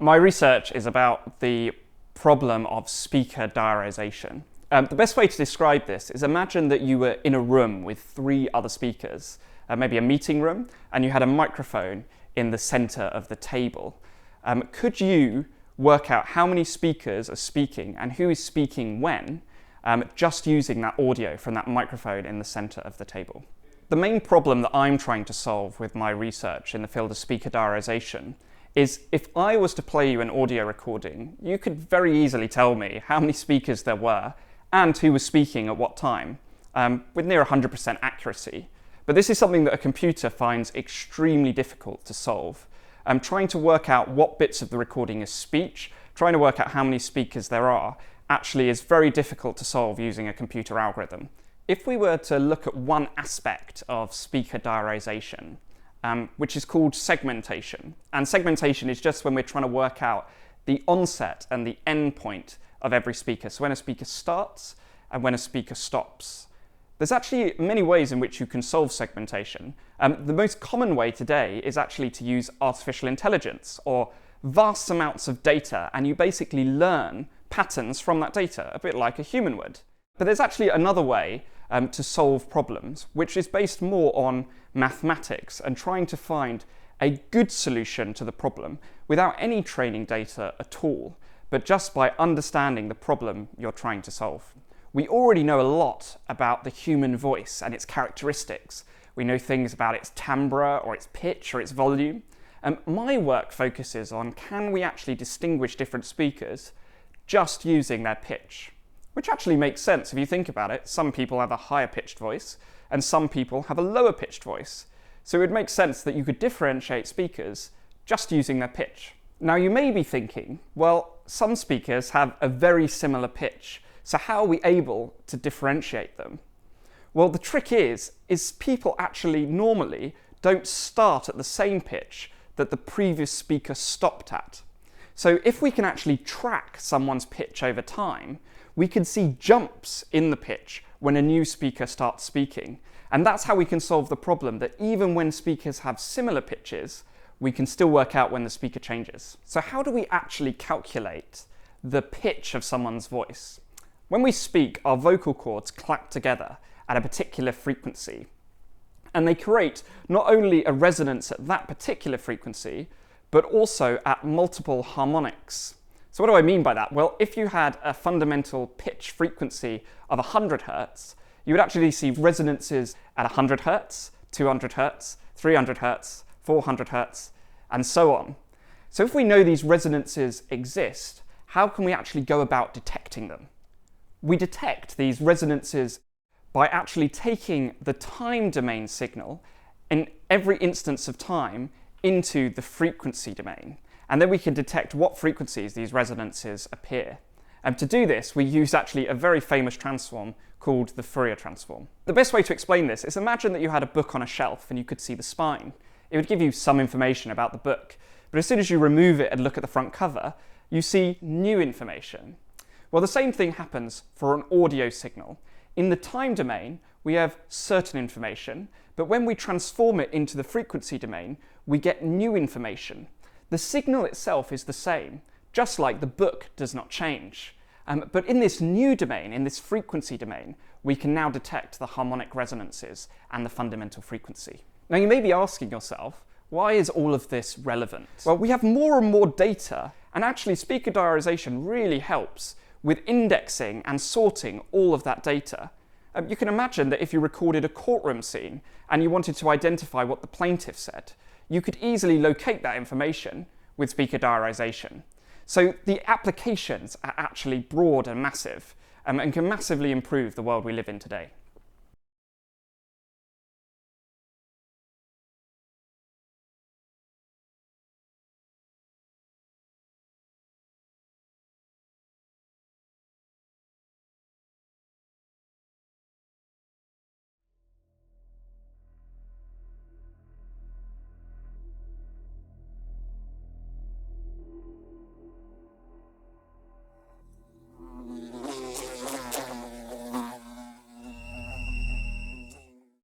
My research is about the problem of speaker diarization. The best way to describe this is imagine that you were in a room with 3 other speakers, maybe a meeting room, and you had a microphone in the center of the table. Could you work out how many speakers are speaking and who is speaking when, just using that audio from that microphone in the center of the table? The main problem that I'm trying to solve with my research in the field of speaker diarization is if I was to play you an audio recording, you could very easily tell me how many speakers there were and who was speaking at what time, with near 100% accuracy. But this is something that a computer finds extremely difficult to solve. Trying to work out what bits of the recording is speech, trying to work out how many speakers there are, actually is very difficult to solve using a computer algorithm. If we were to look at one aspect of speaker diarization, which is called segmentation. And segmentation is just when we're trying to work out the onset and the end point of every speaker. So when a speaker starts and when a speaker stops. There's actually many ways in which you can solve segmentation. The most common way today is actually to use artificial intelligence or vast amounts of data, and you basically learn patterns from that data, a bit like a human would. But there's actually another way to solve problems, which is based more on mathematics and trying to find a good solution to the problem without any training data at all, but just by understanding the problem you're trying to solve. We already know a lot about the human voice and its characteristics. We know things about its timbre or its pitch or its volume. My work focuses on, can we actually distinguish different speakers just using their pitch? Which actually makes sense if you think about it. Some people have a higher pitched voice and some people have a lower pitched voice. So it would make sense that you could differentiate speakers just using their pitch. Now you may be thinking, well, some speakers have a very similar pitch, so how are we able to differentiate them? Well, the trick is people actually normally don't start at the same pitch that the previous speaker stopped at. So if we can actually track someone's pitch over time, we can see jumps in the pitch when a new speaker starts speaking. And that's how we can solve the problem that even when speakers have similar pitches, we can still work out when the speaker changes. So how do we actually calculate the pitch of someone's voice? When we speak, our vocal cords clap together at a particular frequency, and they create not only a resonance at that particular frequency, but also at multiple harmonics. So what do I mean by that? Well, if you had a fundamental pitch frequency of 100 Hertz, you would actually see resonances at 100 Hertz, 200 Hertz, 300 Hertz, 400 Hertz, and so on. So if we know these resonances exist, how can we actually go about detecting them? We detect these resonances by actually taking the time domain signal in every instance of time into the frequency domain. And then we can detect what frequencies these resonances appear. And to do this, we use actually a very famous transform called the Fourier transform. The best way to explain this is imagine that you had a book on a shelf and you could see the spine. It would give you some information about the book. But as soon as you remove it and look at the front cover, you see new information. Well, the same thing happens for an audio signal. In the time domain, we have certain information, but when we transform it into the frequency domain, we get new information. The signal itself is the same, just like the book does not change. But in this new domain, in this frequency domain, we can now detect the harmonic resonances and the fundamental frequency. Now you may be asking yourself, why is all of this relevant? Well, we have more and more data, and actually speaker diarization really helps with indexing and sorting all of that data. You can imagine that if you recorded a courtroom scene and you wanted to identify what the plaintiff said, you could easily locate that information with speaker diarization. So the applications are actually broad and massive, and can massively improve the world we live in today.